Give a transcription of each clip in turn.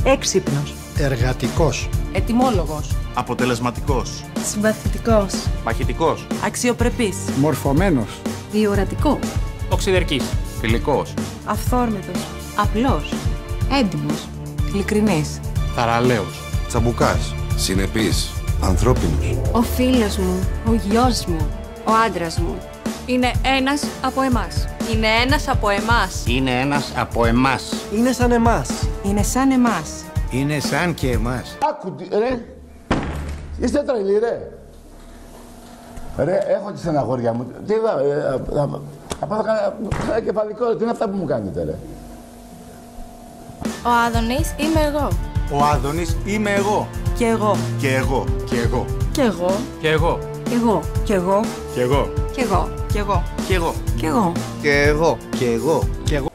Έξυπνος. Εργατικός. Ετοιμόλογος. Αποτελεσματικός. Συμπαθητικός. Μαχητικός. Αξιοπρεπής. Μορφωμένος. Διορατικός. Οξυδερκής. Φιλικός. Αυθόρμητος. Απλός. Έντιμος. Ειλικρινής. Θαραλέος. Τσαμπουκάς. Συνεπής. Ανθρώπινος. Ο φίλος μου, ο γιος μου, ο άντρας μου. Είναι ένας από εμάς. Είναι ένας από εμάς. Είναι ένας από εμάς. Είναι σαν εμάς. Είναι σαν εμάς. Είναι σαν και εμάς. Άκου, ρε. Είστε τρελοί, ρε. Ρε, έχω τη στεναχώρια μου. Τι θα πάω κανένα κεφαλικό, τι είναι αυτά που μου κάνετε, ρε. Ο Άδωνης είμαι εγώ. Ο Άδωνης είμαι εγώ. Και εγώ. Και εγώ. Και εγώ. Και εγώ. Και εγώ. Κι εγώ. Και εγώ. Και εγώ. Κι εγώ. Και εγώ. Και εγώ. Και εγώ. Και εγώ. Και εγώ. Και εγώ.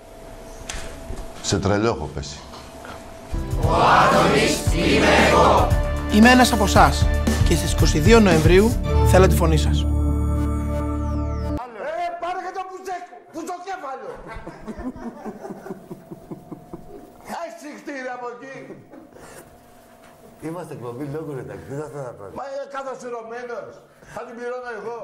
Σε τρελό έχω πέσει. Είμαι ένας από εσάς και στις 22 Νοεμβρίου θέλω τη φωνή σας. Πάρε και το πουτσοκέφαλο. Έχεις συχτήρι από εκεί. Είμαστε εκπομπή λόγω ρετακτήρα, αυτά τα πράγματα. Μα είναι καθοσυρωμένος. Θα την πληρώνω εγώ.